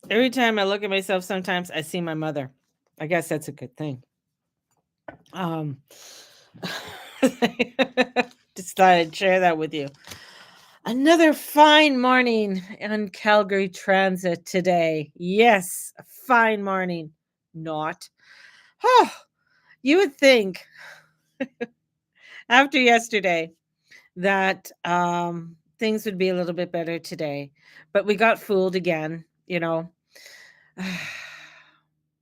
Every time I look at myself, sometimes I see my mother. I guess that's a good thing. Um, just thought I'd share that with you. Another fine morning on Calgary Transit today. Yes, a fine morning. Not. Oh, you would think after yesterday that things would be a little bit better today, but we got fooled again.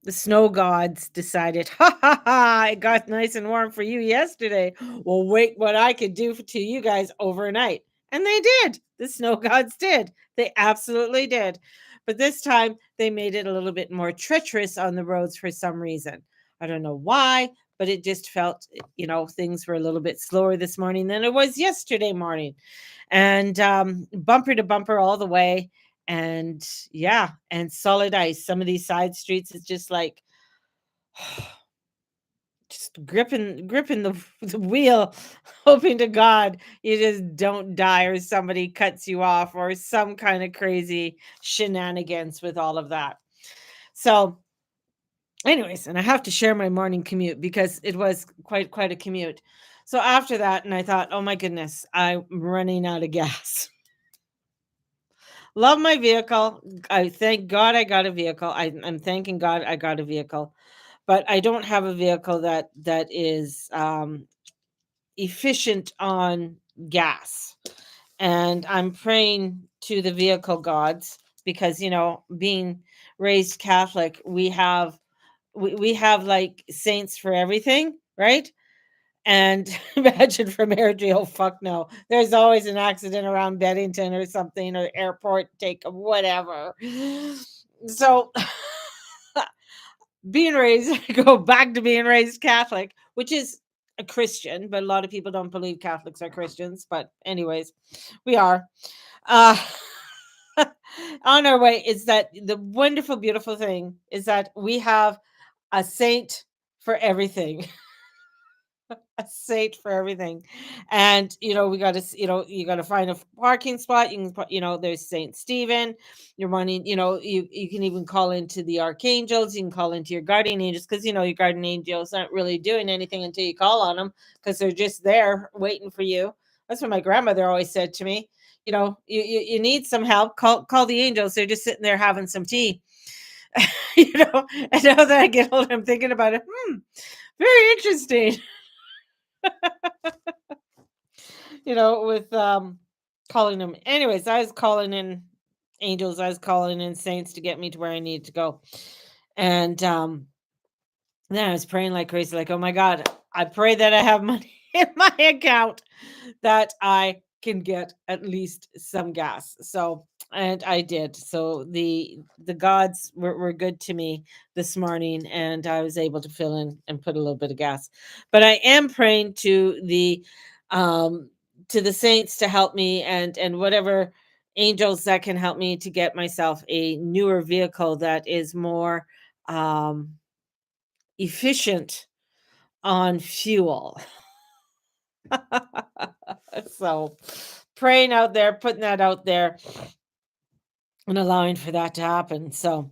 The snow gods decided, ha ha ha, it got nice and warm for you yesterday. Well, wait, what I could do to you guys overnight. And they did. The snow gods did. They absolutely did. But this time they made it a little bit more treacherous on the roads for some reason. I don't know why, but it just felt, things were a little bit slower this morning than it was yesterday morning. And bumper to bumper all the way, and yeah, and solid ice. Some of these side streets is just like just gripping the wheel, hoping to God you just don't die or somebody cuts you off or some kind of crazy shenanigans with all of that. So, anyways, and I have to share my morning commute because it was quite a commute. So after that, and I thought, oh my goodness, I'm running out of gas. Love my vehicle. I thank God I got a vehicle. I'm thanking God I got a vehicle, but I don't have a vehicle that is efficient on gas. And I'm praying to the vehicle gods because being raised Catholic, we have like saints for everything, right? And imagine from Airdrie, oh fuck no. There's always an accident around Bennington or something, or airport, take whatever. So being raised, go back to being raised Catholic, which is a Christian, but a lot of people don't believe Catholics are Christians. But anyways, we are. Uh on our way is that the wonderful, beautiful thing is that we have a saint for everything. A saint for everything. And we got to, you got to find a parking spot. You can there's Saint Stephen. You're wanting, you can even call into the archangels. You can call into your guardian angels, because your guardian angels aren't really doing anything until you call on them, because they're just there waiting for you. That's what my grandmother always said to me. You need some help, call the angels. They're just sitting there having some tea. And now that I get older, I'm thinking about it. Very interesting. With calling them. Anyways, I was calling in angels, I was calling in saints to get me to where I need to go. And then I was praying like crazy, like, oh my God, I pray that I have money in my account that I can get at least some gas. So, and I did. So the gods were good to me this morning, and I was able to fill in and put a little bit of gas. But I am praying um to the saints to help me, and whatever angels that can help me to get myself a newer vehicle that is more um efficient on fuel. So praying out there, putting that out there, and allowing for that to happen. So,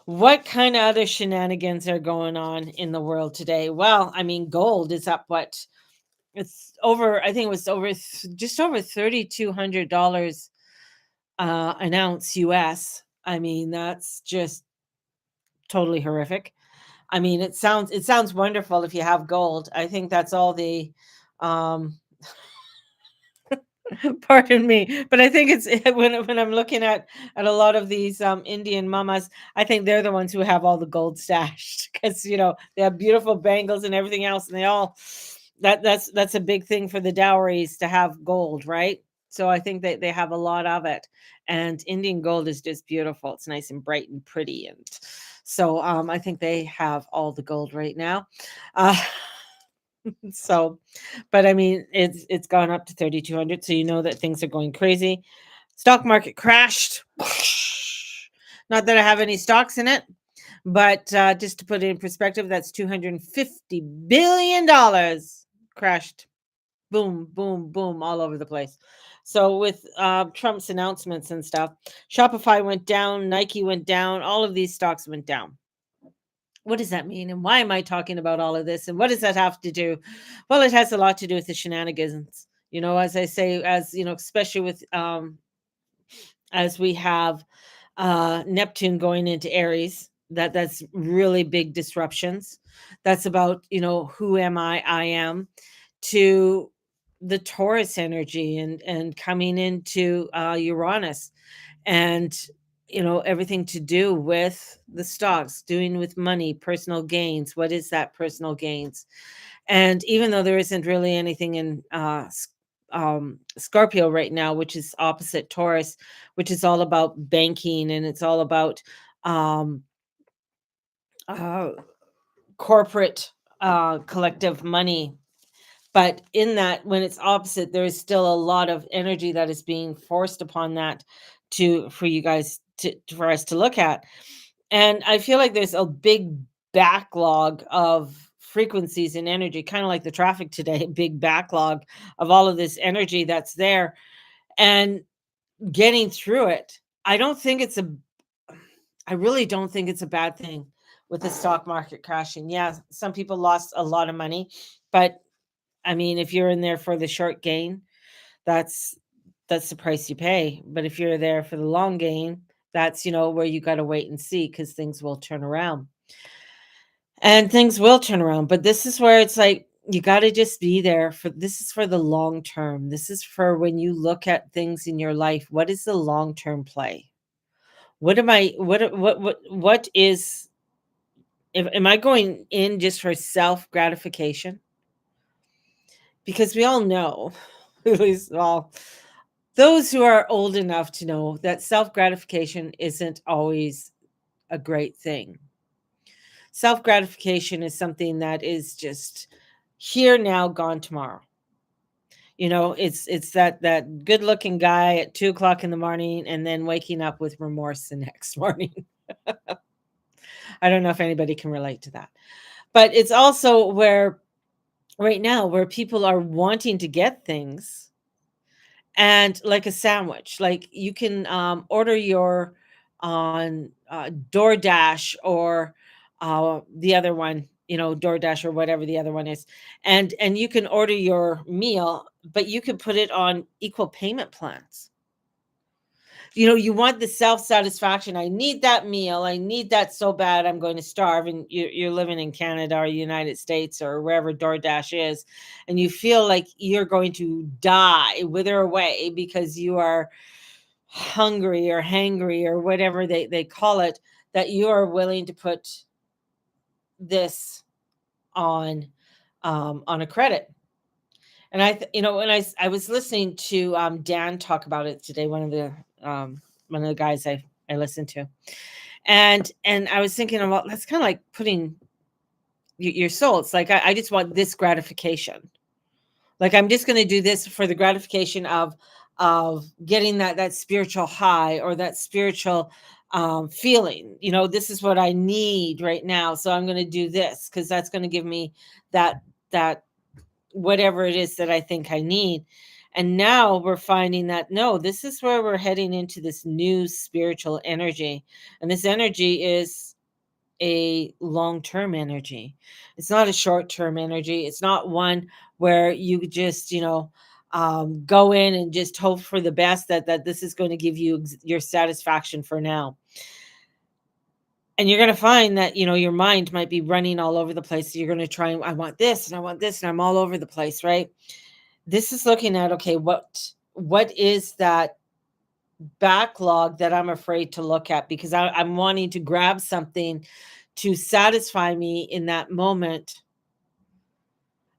what kind of other shenanigans are going on in the world today? Well, I mean, gold is up. What, it's over? I think it was just over $3,200 an ounce US. I mean, that's just totally horrific. I mean, it sounds wonderful if you have gold. I think that's all the um pardon me, but I think it's when I'm looking at a lot of these Indian mamas, I think they're the ones who have all the gold stashed, because they have beautiful bangles and everything else, and they all that's a big thing for the dowries to have gold, right? So I think that they have a lot of it, and Indian gold is just beautiful. It's nice and bright and pretty, and so I think they have all the gold right now. Uh, so, but I mean, it's gone up to 3,200, so you know that things are going crazy. Stock market crashed. Not that I have any stocks in it, but just to put it in perspective, that's $250 billion crashed. Boom, boom, boom, all over the place. So with Trump's announcements and stuff, Shopify went down, Nike went down, all of these stocks went down. What does that mean? And why am I talking about all of this? And what does that have to do? Well, it has a lot to do with the shenanigans. As I say, especially with as we have Neptune going into Aries, that's really big disruptions. That's about, who am I am, to the Taurus energy and coming into Uranus, and everything to do with the stocks, doing with money, personal gains. What is that personal gains? And even though there isn't really anything in Scorpio right now, which is opposite Taurus, which is all about banking, and it's all about um, uh, corporate collective money. But in that, when it's opposite, there is still a lot of energy that is being forced upon that for you guys for us to look at. And I feel like there's a big backlog of frequencies and energy, kind of like the traffic today, big backlog of all of this energy that's there, and getting through it. I really don't think it's a bad thing with the stock market crashing. Yeah, some people lost a lot of money, but I mean, if you're in there for the short gain, that's that's the price you pay. But if you're there for the long gain, that's where you got to wait and see, because things will turn around. And things will turn around. But this is where it's like you got to just be there for this is for the long term. This is for when you look at things in your life. What is the long term play? What am I what is if am I going in just for self gratification? Because we all know, at least, well, those who are old enough to know that self gratification isn't always a great thing. Self gratification is something that is just here now, gone tomorrow. It's that good looking guy at 2 o'clock in the morning and then waking up with remorse the next morning. I don't know if anybody can relate to that. But it's also where right now where people are wanting to get things, and like a sandwich, like you can order your on DoorDash, or the other one, DoorDash or whatever the other one is, and you can order your meal, but you can put it on equal payment plans. You want the self-satisfaction. I need that meal. I need that so bad. I'm going to starve. And you're living in Canada or United States or wherever DoorDash is, and you feel like you're going to die, wither away, because you are hungry or hangry or whatever they call it, that you are willing to put this on on a credit. And when I was listening to Dan talk about it today, one of the guys I listened to, and I was thinking about, that's kind of like putting your soul. It's like I just want this gratification. Like I'm just going to do this for the gratification of getting that spiritual high, or that spiritual feeling. This is what I need right now, so I'm going to do this because that's going to give me that whatever it is that I think I need. And now we're finding that no, this is where we're heading into this new spiritual energy. And this energy is a long-term energy. It's not a short-term energy. It's not one where you just, go in and just hope for the best, that this is going to give you your satisfaction for now. And you're going to find that, your mind might be running all over the place. You're going to try, and I want this and I want this, and I'm all over the place, right? This is looking at, okay, what is that backlog that I'm afraid to look at, because I'm wanting to grab something to satisfy me in that moment,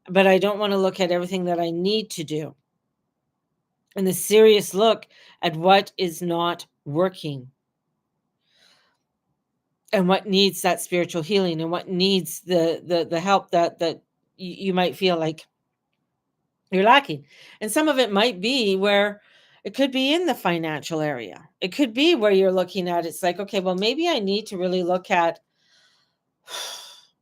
but I don't want to look at everything that I need to do, and the serious look at what is not working, and what needs that spiritual healing, and what needs the help that you might feel like you're lacking. And some of it might be where it could be in the financial area. It could be where you're looking at it's like, okay, well, maybe I need to really look at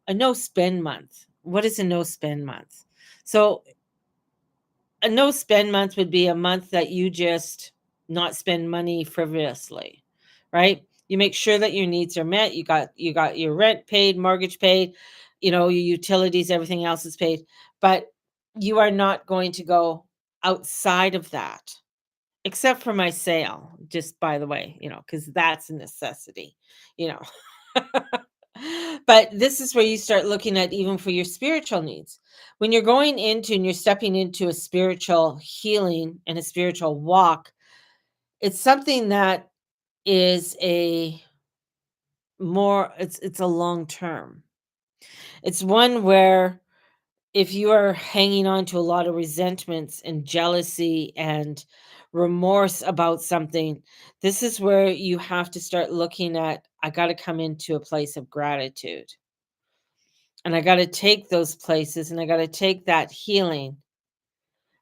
a no spend month. What is a no spend month? So a no spend month would be a month that you just not spend money frivolously, right? You make sure that your needs are met. You got your rent paid, mortgage paid, your utilities, everything else is paid. But you are not going to go outside of that, except for my sale, just by the way, because that's a necessity, you know. But this is where you start looking at even for your spiritual needs. When you're going into and you're stepping into a spiritual healing and a spiritual walk, it's something that is it's a long term. It's one where if you are hanging on to a lot of resentments and jealousy and remorse about something, this is where you have to start looking at, I got to come into a place of gratitude. And I got to take those places and I got to take that healing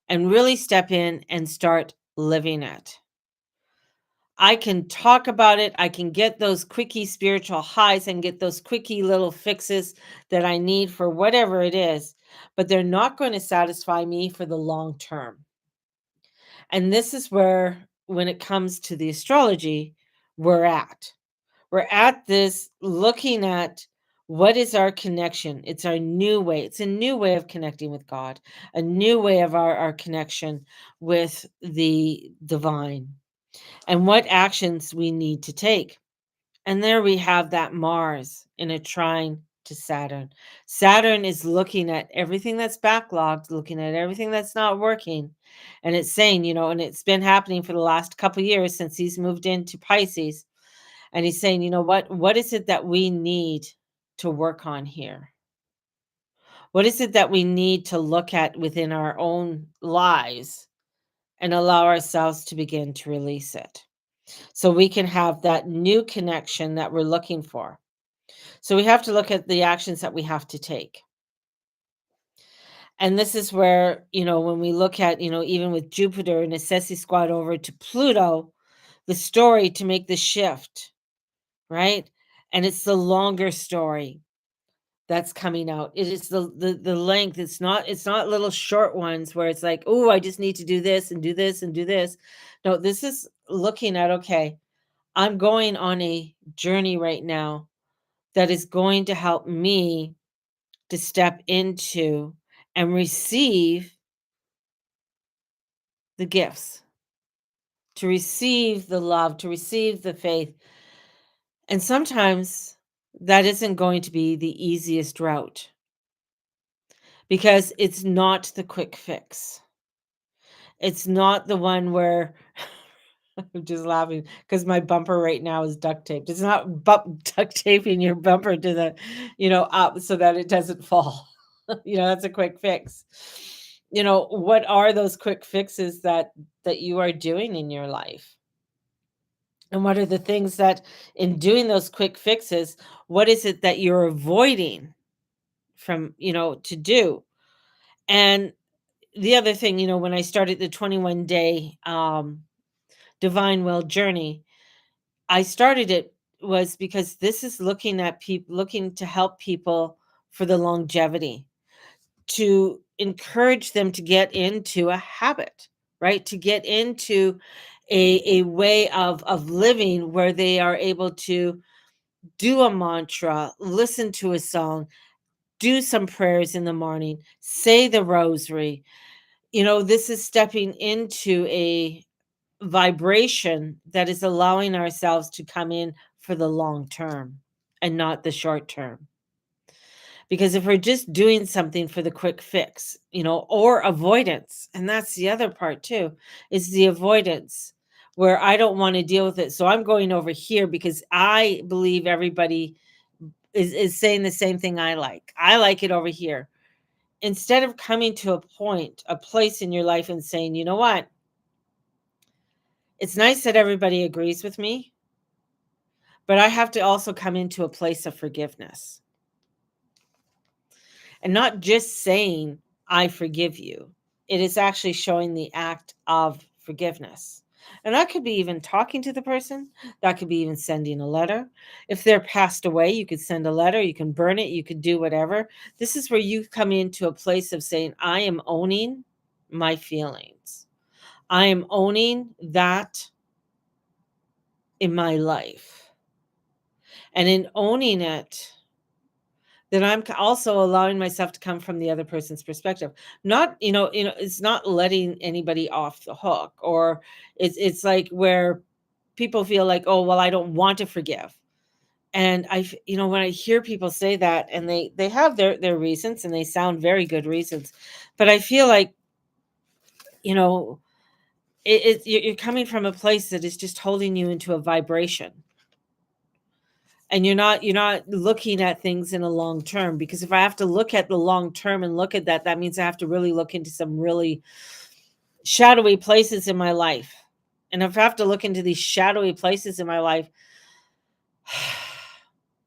and really step in and start living it. I can talk about it. I can get those quickie spiritual highs and get those quickie little fixes that I need for whatever it is, but they're not going to satisfy me for the long term. And this is where, when it comes to the astrology, we're at. We're at this looking at what is our connection. It's our new way. It's a new way of connecting with God, a new way of our connection with the divine, and what actions we need to take. And there we have that Mars in a trine to Saturn. Saturn is looking at everything that's backlogged, looking at everything that's not working. And it's saying, and it's been happening for the last couple years since he's moved into Pisces. And he's saying, what is it that we need to work on here? What is it that we need to look at within our own lives and allow ourselves to begin to release it so we can have that new connection that we're looking for? So we have to look at the actions that we have to take. And this is where, when we look at, even with Jupiter and Assessi squad over to Pluto, the story to make the shift, right? And it's the longer story that's coming out. It is the length. It's not little short ones where it's like, oh, I just need to do this and do this and do this. No, this is looking at, okay, I'm going on a journey right now that is going to help me to step into and receive the gifts, to receive the love, to receive the faith. And sometimes that isn't going to be the easiest route because it's not the quick fix. It's not the one where I'm just laughing because my bumper right now is duct taped. It's not duct taping your bumper to the, up so that it doesn't fall. That's a quick fix. What are those quick fixes that you are doing in your life? And what are the things that, in doing those quick fixes, what is it that you're avoiding from, to do? And the other thing, when I started the 21-day Divine Will journey, I started it was because this is looking at people, looking to help people for the longevity, to encourage them to get into a habit, right? To get into a way of living where they are able to do a mantra, listen to a song, do some prayers in the morning, say the rosary. This is stepping into a vibration that is allowing ourselves to come in for the long term and not the short term. Because if we're just doing something for the quick fix, or avoidance, and that's the other part too, is the avoidance where I don't want to deal with it. So I'm going over here because I believe everybody is saying the same thing I like. I like it over here. Instead of coming to a place in your life and saying, you know what? It's nice that everybody agrees with me, but I have to also come into a place of forgiveness. And not just saying, I forgive you. It is actually showing the act of forgiveness. And that could be even talking to the person. That could be even sending a letter. If they're passed away, you could send a letter. You can burn it. You could do whatever. This is where you come into a place of saying, I am owning my feelings. I am owning that in my life. And in owning it, then I'm also allowing myself to come from the other person's perspective. Not, it's not letting anybody off the hook, or it's like where people feel like, oh, well, I don't want to forgive. And when I hear people say that, and they have their reasons, and they sound very good reasons, but I feel like, you know, you're coming from a place that is just holding you into a vibration, and you're not looking at things in a long term. Because if I have to look at the long term and look at that means I have to really look into some really shadowy places in my life. And if I have to look into these shadowy places in my life,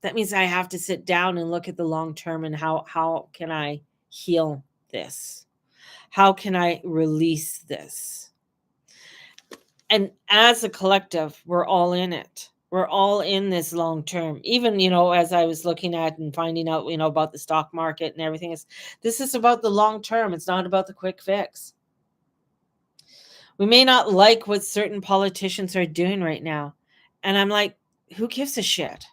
that means I have to sit down and look at the long term, and how can I heal this? How can I release this? And as a collective, we're all in it. We're all in this long term. Even, as I was looking at and finding out, about the stock market and everything, this is about the long term. It's not about the quick fix. We may not like what certain politicians are doing right now. And I'm like, who gives a shit?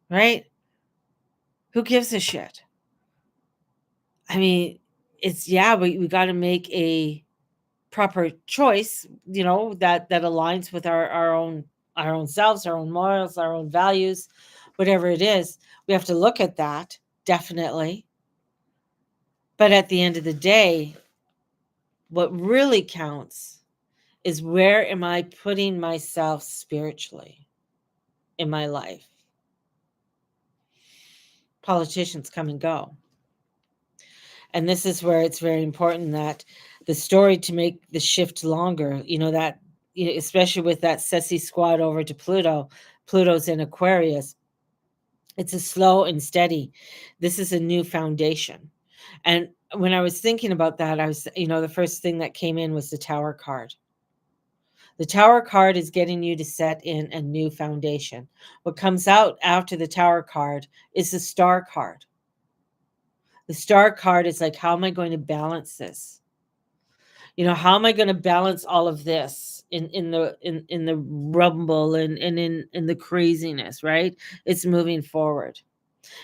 Right? Who gives a shit? I mean, we got to make a proper choice, that aligns with our own selves, our own morals, our own values, whatever it is. We have to look at that, definitely. But at the end of the day, what really counts is, where am I putting myself spiritually in my life? Politicians come and go. And this is where it's very important that the story, to make the shift longer, that, especially with that Ceci squad over to Pluto. Pluto's in Aquarius. It's a slow and steady. This is a new foundation. And when I was thinking about that, I was, the first thing that came in was the Tower card. The Tower card is getting you to set in a new foundation. What comes out after the Tower card is the Star card. The Star card is like, how am I going to balance this? How am I going to balance all of this in the rumble, and in the craziness, right? It's moving forward.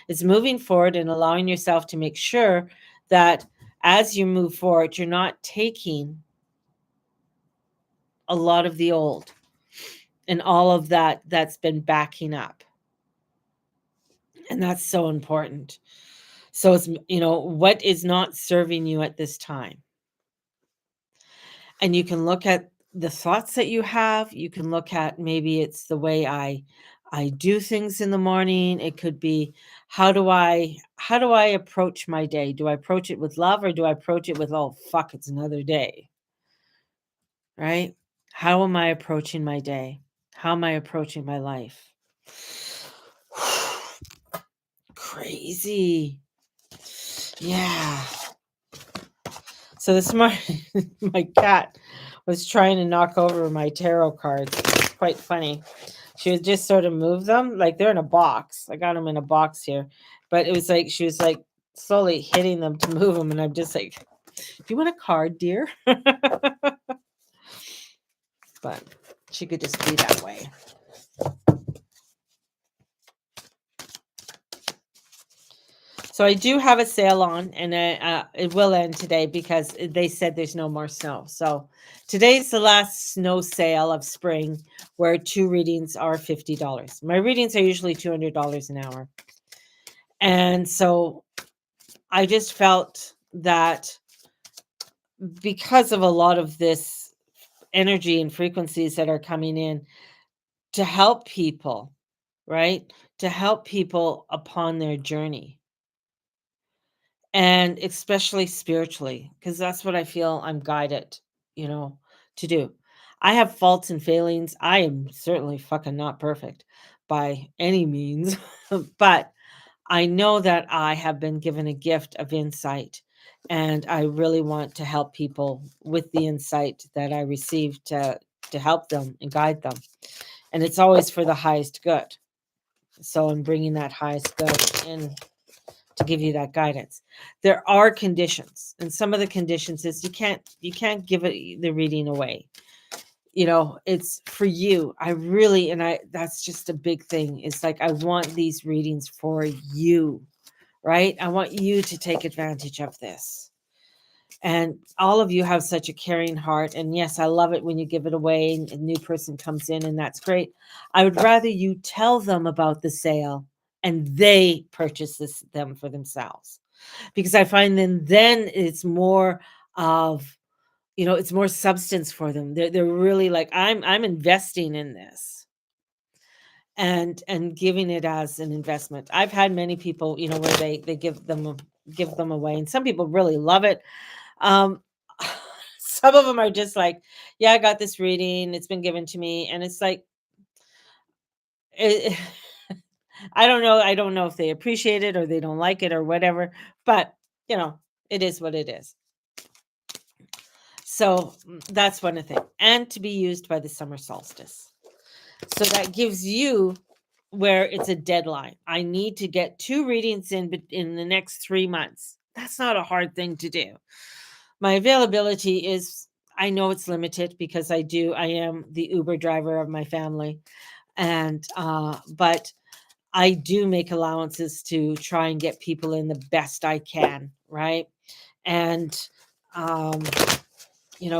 It's moving forward, and allowing yourself to make sure that as you move forward, you're not taking a lot of the old and all of that's been backing up. And that's so important. So it's, what is not serving you at this time. And you can look at the thoughts that you have. You can look at, maybe it's the way I do things in the morning. It could be, how do I approach my day? Do I approach it with love, or do I approach it with, oh fuck, it's another day? Right? How am I approaching my day? How am I approaching my life? Crazy. Yeah. So this morning, my cat was trying to knock over my tarot cards. It's quite funny. She would just sort of move them, like they're in a box. I got them in a box here, but it was like she was like slowly hitting them to move them, and I'm just like, "Do you want a card, dear?" But she could just be that way. So I do have a sale on, and it will end today because they said there's no more snow. So today's the last snow sale of spring, where 2 readings are $50. My readings are usually $200 an hour. And so I just felt that, because of a lot of this energy and frequencies that are coming in, to help people, right? To help people upon their journey. And especially spiritually, because that's what I feel I'm guided, to do. I have faults and failings. I am certainly fucking not perfect by any means, but I know that I have been given a gift of insight, and I really want to help people with the insight that I received, to help them and guide them. And it's always for the highest good. So I'm bringing that highest good in to give you that guidance. There are conditions, and some of the conditions is you can't give it the reading away. It's for you. I really, and I that's just a big thing. It's like I want these readings for you, right? I want you to take advantage of this. And all of you have such a caring heart. And yes, I love it when you give it away and a new person comes in, and that's great. I would rather you tell them about the sale and they purchase them for themselves, because I find then it's more of, it's more substance for them. They're really like, I'm investing in this and giving it as an investment. I've had many people, where they give them away, and some people really love it. Um, some of them are just like, yeah, I got this reading, it's been given to me, and it's like, it, I don't know if they appreciate it or they don't like it or whatever, but it is what it is. So that's one thing, and to be used by the summer solstice. So that gives you where it's a deadline. I need to get 2 readings in the next 3 months. That's not a hard thing to do. My availability is, I know it's limited because I am the Uber driver of my family. And but I do make allowances to try and get people in the best I can, right? And um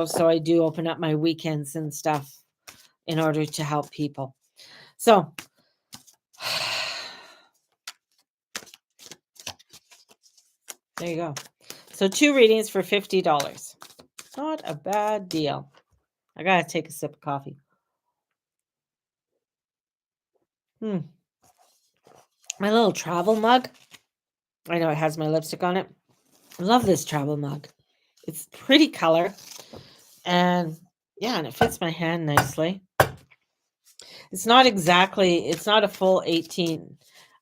so I do open up my weekends and stuff in order to help people. So there you go. So 2 readings for $50. Not a bad deal. I gotta take a sip of coffee. My little travel mug. I know it has my lipstick on it. I love this travel mug. It's pretty color. And yeah, and it fits my hand nicely. It's not a full 16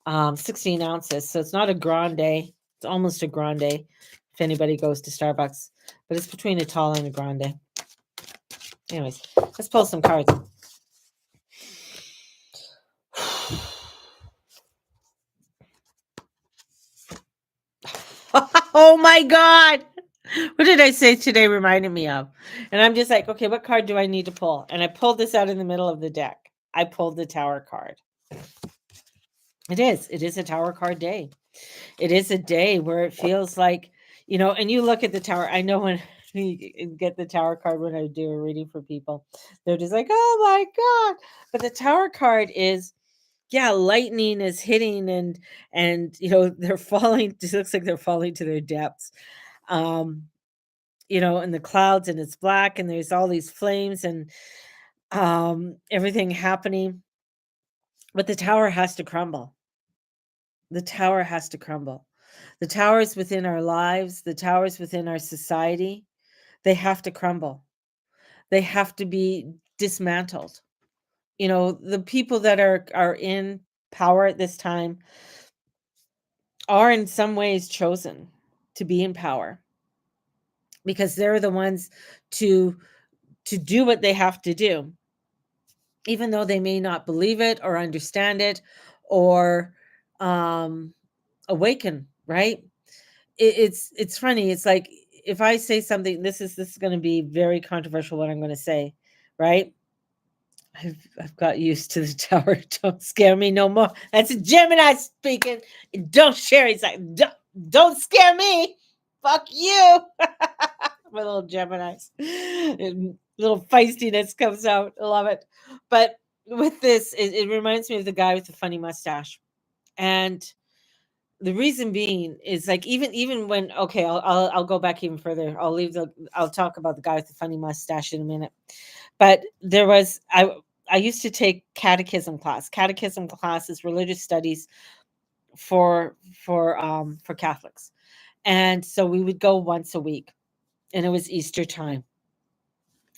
ounces. So it's not a grande. It's almost a grande if anybody goes to Starbucks. But it's between a tall and a grande. Anyways, let's pull some cards. Oh my God. What did I say today reminded me of? And I'm just like, okay, what card do I need to pull? And I pulled this out in the middle of the deck. I pulled the Tower card. It is a Tower card day. It is a day where it feels like, and you look at the Tower. I know when you get the Tower card when I do a reading for people, they're just like, oh my God. But the Tower card is, yeah, lightning is hitting and they're falling. It looks like they're falling to their depths. In the clouds, and it's black, and there's all these flames and everything happening. But the tower has to crumble. The tower has to crumble. The towers within our lives, the towers within our society, they have to crumble. They have to be dismantled. The people that are in power at this time are in some ways chosen to be in power, because they're the ones to do what they have to do, even though they may not believe it or understand it or awaken, right? It's funny. It's like, if I say something, this is going to be very controversial what I'm going to say, right? I've got used to the tower. Don't scare me no more. That's a Gemini speaking. Don't share. It's like, don't scare me. Fuck you. My little Geminis. Little feistiness comes out. I love it. But with this, it reminds me of the guy with the funny mustache. And the reason being is, like, even when, okay, I'll go back even further. I'll talk about the guy with the funny mustache in a minute. But I used to take catechism class. Catechism class is religious studies for Catholics. And so we would go once a week, and it was Easter time.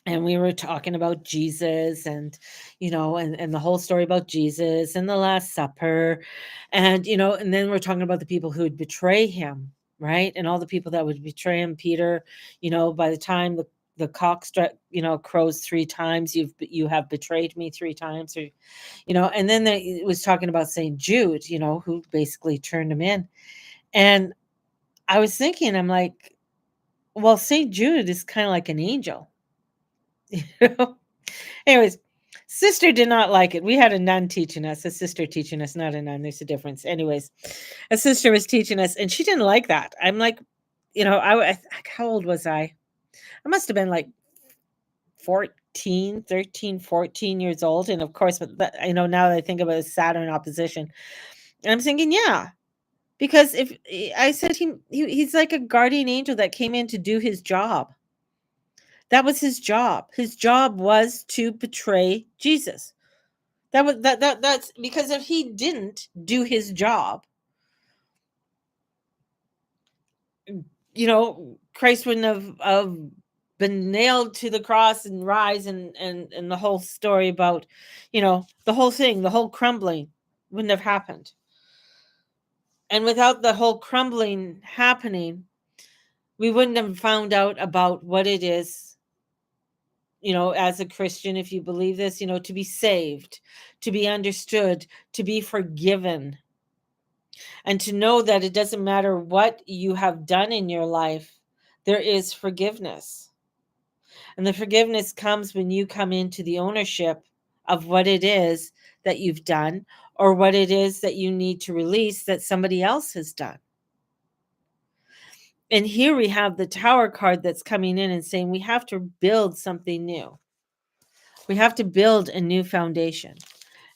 And we were talking about Jesus and, and the whole story about Jesus and the Last Supper. And, and then we're talking about the people who would betray him, right? And all the people that would betray him. Peter, by the time the cock crows 3 times, you have betrayed me 3 times, or, and then it was talking about St. Jude, who basically turned him in. And I was thinking, I'm like, well, St. Jude is kind of like an angel. You know? Anyways, sister did not like it. We had a nun teaching us, a sister teaching us, not a nun. There's a difference. Anyways, a sister was teaching us, and she didn't like that. I'm like, how old was I? I must have been like 14, 13, 14 years old. And of course, now that I think about it, Saturn opposition, and I'm thinking, yeah, because if I said he's like a guardian angel that came in to do his job. That was his job. His job was to betray Jesus. That's because if he didn't do his job, Christ wouldn't have been nailed to the cross and rise, and the whole story about, the whole thing, the whole crumbling wouldn't have happened. And without the whole crumbling happening, we wouldn't have found out about what it is, as a Christian, if you believe this, to be saved, to be understood, to be forgiven, and to know that it doesn't matter what you have done in your life, there is forgiveness. And the forgiveness comes when you come into the ownership of what it is that you've done, or what it is that you need to release that somebody else has done. And here we have the Tower card that's coming in and saying we have to build something new. We have to build a new foundation.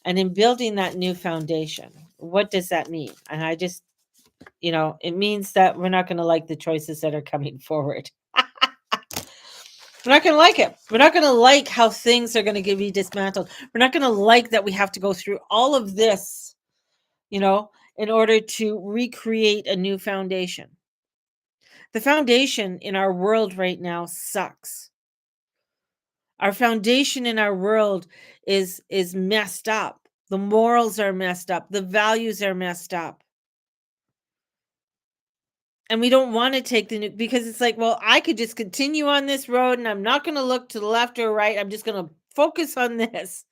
And in building that new foundation, what does that mean? And I just, it means that we're not going to like the choices that are coming forward. We're not going to like it. We're not going to like how things are going to be dismantled. We're not going to like that we have to go through all of this, in order to recreate a new foundation. The foundation in our world right now sucks. Our foundation in our world is messed up. The morals are messed up. The values are messed up. And we don't want to take the new, because it's like, well, I could just continue on this road and I'm not going to look to the left or right. I'm just going to focus on this.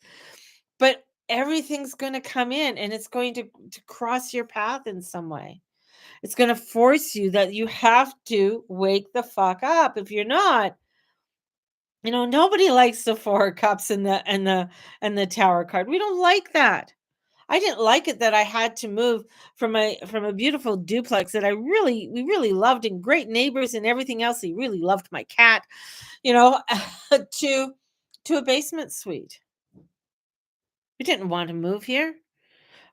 But everything's going to come in and it's going to cross your path in some way. It's going to force you that you have to wake the fuck up. If you're not, nobody likes the 4 cups and the Tower card. We don't like that. I didn't like it that I had to move from a beautiful duplex that we really loved, and great neighbors and everything else. He really loved my cat, to a basement suite. We didn't want to move here,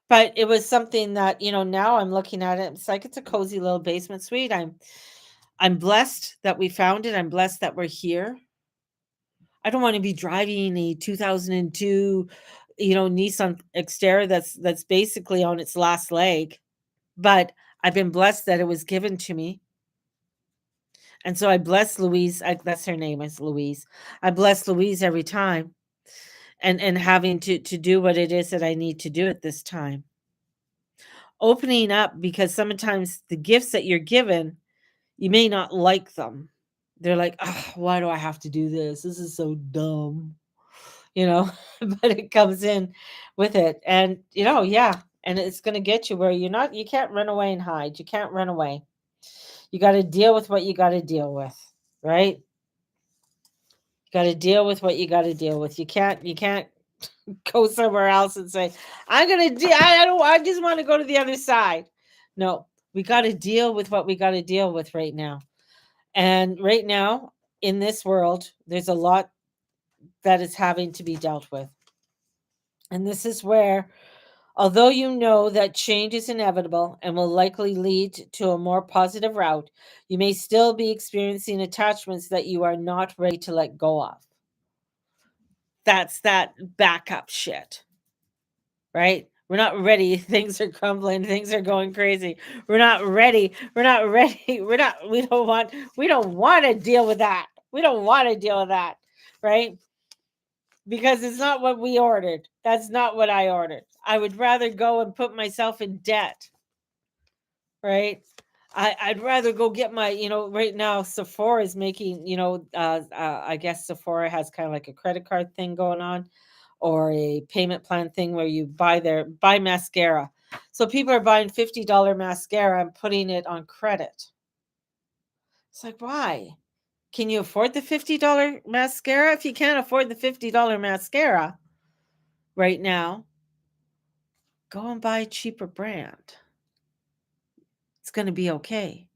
but it was something that, now I'm looking at it. It's like, it's a cozy little basement suite. I'm blessed that we found it. I'm blessed that we're here. I don't want to be driving a 2002, Nissan Xterra that's basically on its last leg. But I've been blessed that it was given to me. And so I bless Louise. That's her name, is Louise. I bless Louise every time, and having to do what it is that I need to do at this time. Opening up, because sometimes the gifts that you're given, you may not like them. They're like, oh, why do I have to do this? This is so dumb. But it comes in with it. And, yeah. And it's going to get you where you can't run away and hide. You can't run away. You got to deal with what you got to deal with, right? You got to deal with what you got to deal with. You can't go somewhere else and say, I'm going to I just want to go to the other side. No, we got to deal with what we got to deal with right now. And right now in this world, there's a lot that is having to be dealt with. And this is where, although you know that change is inevitable and will likely lead to a more positive route, you may still be experiencing attachments that you are not ready to let go of. That's that backup shit, right? We're not ready. Things are crumbling. Things are going crazy. We're not ready. We're not ready. We don't want to deal with that. We don't want to deal with that, right? Because it's not what we ordered. That's not what I ordered. I would rather go and put myself in debt, right? I'd rather go get my, right now Sephora is making, I guess Sephora has kind of like a credit card thing going on, or a payment plan thing where you buy mascara. So people are buying $50 mascara and putting it on credit. It's like, why? Can you afford the $50 mascara? If you can't afford the $50 mascara right now, go and buy a cheaper brand. It's going to be okay.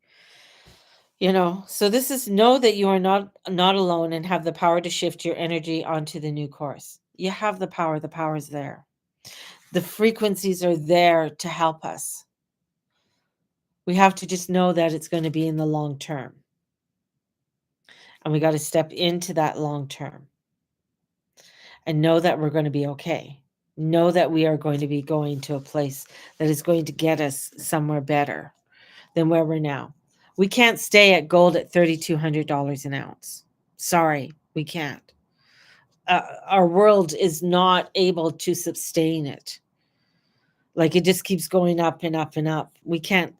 So this is, know that you are not alone and have the power to shift your energy onto the new course. You have the power. The power is there. The frequencies are there to help us. We have to just know that it's going to be in the long term. And we got to step into that long term and know that we're going to be okay. Know that we are going to be going to a place that is going to get us somewhere better than where we're now. We can't stay at gold at $3,200 an ounce. Sorry, we can't. Our world is not able to sustain it. Like, it just keeps going up and up and up. We can't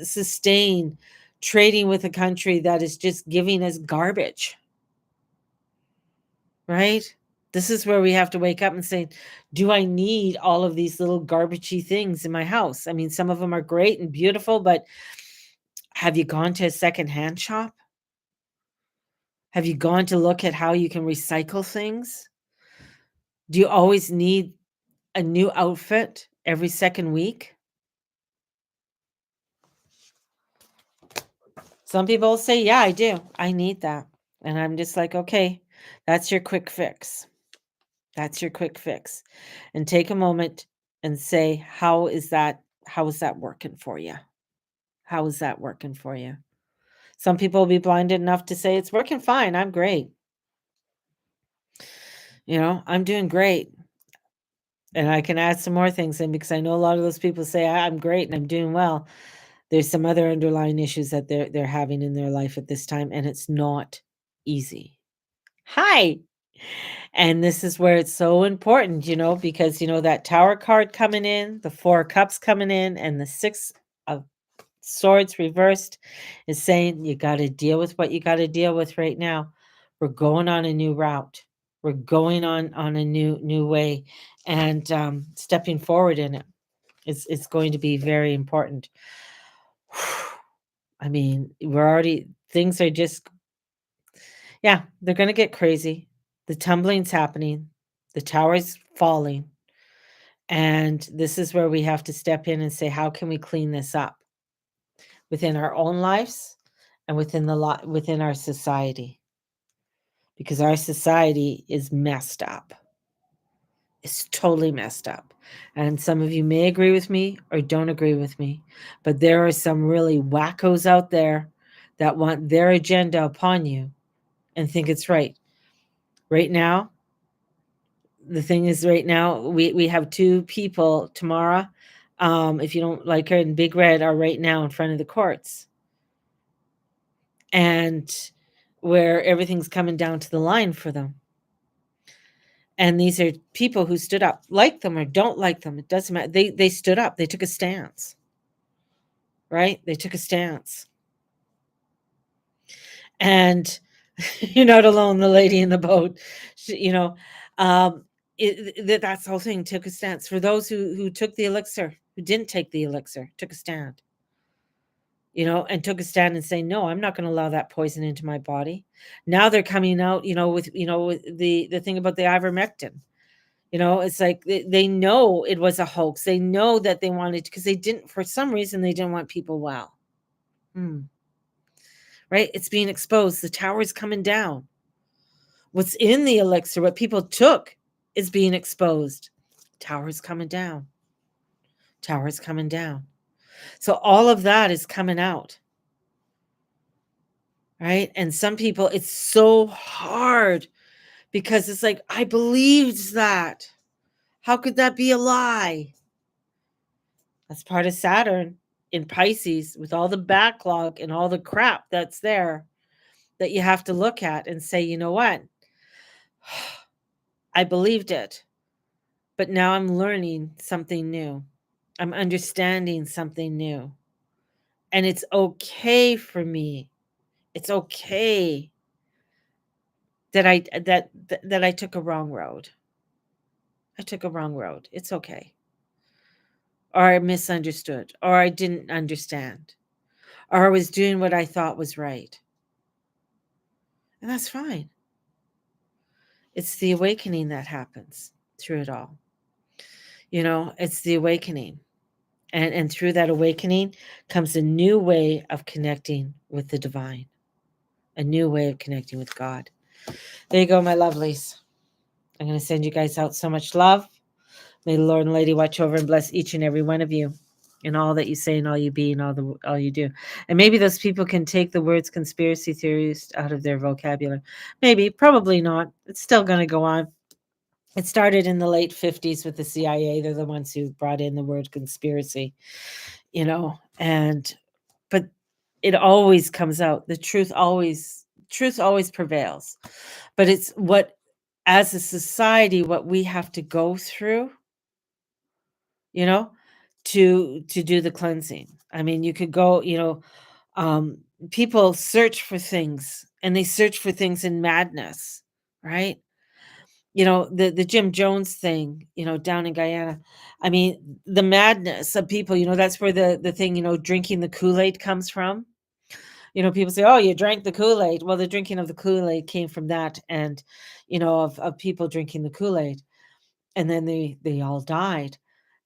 sustain trading with a country that is just giving us garbage. Right? This is where we have to wake up and say, do I need all of these little garbagey things in my house? I mean, some of them are great and beautiful, but have you gone to a secondhand shop? Have you gone to look at how you can recycle things? Do you always need a new outfit every second week? Some people say, yeah, I do. I need that. And I'm just like, okay, that's your quick fix. That's your quick fix. And take a moment and say, how is that working for you? How is that working for you? Some people will be blinded enough to say, it's working fine. I'm great. I'm doing great. And I can add some more things in, because I know a lot of those people say, I'm great and I'm doing well. There's some other underlying issues that they're having in their life at this time, and it's not easy. Hi. And this is where it's so important, because that Tower card coming in, the 4 of Cups coming in, and the 6 of Swords reversed is saying you got to deal with what you got to deal with right now. We're going on a new route. We're going on a new way, and stepping forward in it is going to be very important. I mean, things are just, yeah, they're going to get crazy. The tumbling's happening. The tower's falling. And this is where we have to step in and say, how can we clean this up within our own lives and within our society? Because our society is messed up. It's totally messed up. And some of you may agree with me or don't agree with me, but there are some really wackos out there that want their agenda upon you and think it's right. Right now, the thing is, right now, we have 2 people, Tamara, if you don't like her, and Big Red are right now in front of the courts. And where everything's coming down to the line for them. And these are people who stood up, like them or don't like them. It doesn't matter. They stood up. They took a stance. Right? They took a stance. And you're not alone, the lady in the boat. That's the whole thing. Took a stance. For those who took the elixir, who didn't take the elixir, took a stand. And took a stand and say, no, I'm not going to allow that poison into my body. Now they're coming out, with the thing about the ivermectin. It's like they know it was a hoax. They know that they wanted, because for some reason, they didn't want people well. Right? It's being exposed. The tower's coming down. What's in the elixir, what people took, is being exposed. Tower's coming down. Tower's coming down. So all of that is coming out. Right? And some people, it's so hard, because it's like, I believed that. How could that be a lie? That's part of Saturn in Pisces, with all the backlog and all the crap that's there that you have to look at and say, you know what? I believed it, but now I'm learning something new. I'm understanding something new. And it's okay for me. It's okay that I took a wrong road. I took a wrong road. It's okay. or I misunderstood, or I didn't understand, or I was doing what I thought was right. And that's fine. It's the awakening that happens through it all. It's the awakening. And through that awakening comes a new way of connecting with the divine, a new way of connecting with God. There you go, my lovelies. I'm going to send you guys out so much love. May the Lord and Lady watch over and bless each and every one of you in all that you say and all you be and all you do. And maybe those people can take the words conspiracy theories out of their vocabulary. Maybe, probably not. It's still going to go on. It started in the late 50s with the CIA. They're the ones who brought in the word conspiracy, but it always comes out. The truth always prevails. But it's what, as a society, what we have to go through, to do the cleansing. I mean, you could go, people search for things, and they search for things in madness, right? The Jim Jones thing, down in Guyana. I mean, the madness of people, that's where the thing, drinking the Kool-Aid comes from. People say, "Oh, you drank the Kool-Aid." Well, the drinking of the Kool-Aid came from that, and of people drinking the Kool-Aid, and then they all died.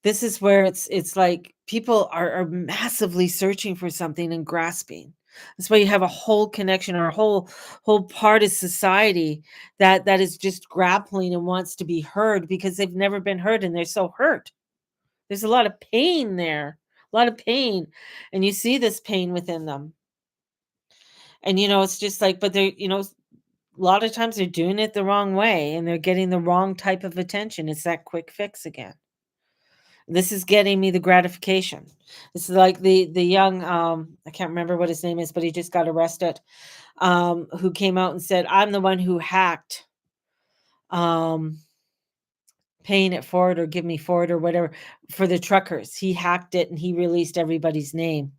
This is where it's like people are massively searching for something and grasping. That's why you have a whole connection, or a whole part of society that is just grappling and wants to be heard, because they've never been heard and they're so hurt. There's a lot of pain there, a lot of pain, and you see this pain within them. And it's just like, but they're, a lot of times they're doing it the wrong way, and they're getting the wrong type of attention. It's that quick fix again. This is getting me the gratification. This is like the young, I can't remember what his name is, but he just got arrested, who came out and said, "I'm the one who hacked um paying it forward, or give me forward, or whatever, for the truckers." He hacked it, and he released everybody's name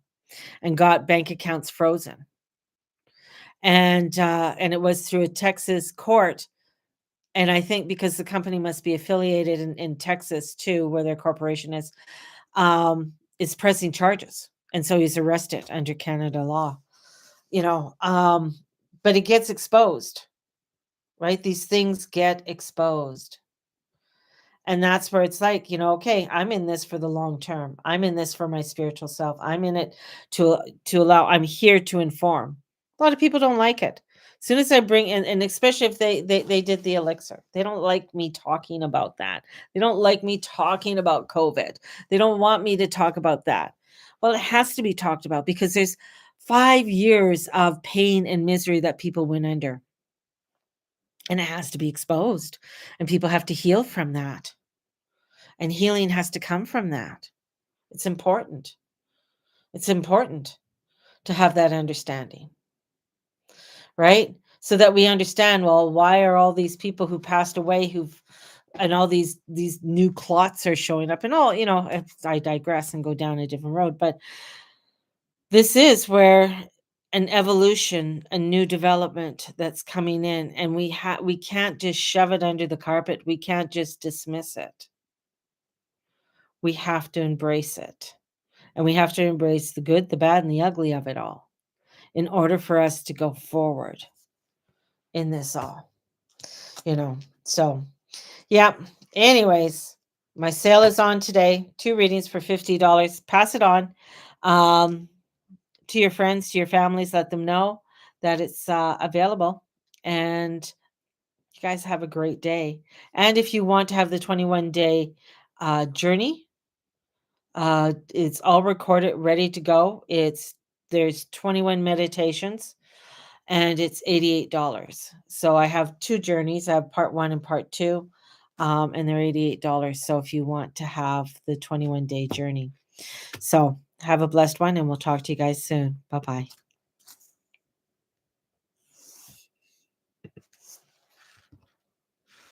and got bank accounts frozen. And it was through a Texas court. And I think because the company must be affiliated in Texas too, where their corporation is pressing charges. And so he's arrested under Canada law, you know. But it gets exposed, right? These things get exposed. And that's where it's like, okay, I'm in this for the long term. I'm in this for my spiritual self. I'm in it I'm here to inform. A lot of people don't like it. As soon as I bring in, and especially if they did the elixir, they don't like me talking about that. They don't like me talking about COVID. They don't want me to talk about that. Well, it has to be talked about, because there's 5 years of pain and misery that people went under. And it has to be exposed. And people have to heal from that. And healing has to come from that. It's important. It's important to have that understanding, right? So that we understand, well, why are all these people who passed away, and all these new clots are showing up, and all, I digress and go down a different road, but this is where an evolution, a new development that's coming in, and we can't just shove it under the carpet. We can't just dismiss it. We have to embrace it. And we have to embrace the good, the bad, and the ugly of it all in order for us to go forward in this all, So, yeah. Anyways, my sale is on today. 2 readings for $50. Pass it on to your friends, to your families. Let them know that it's available. And you guys have a great day. And if you want to have the 21-day journey, it's all recorded, ready to go. There's 21 meditations, and it's $88. So I have 2 journeys. I have part 1 and part 2, and they're $88. So if you want to have the 21-day journey. So have a blessed one, and we'll talk to you guys soon. Bye-bye.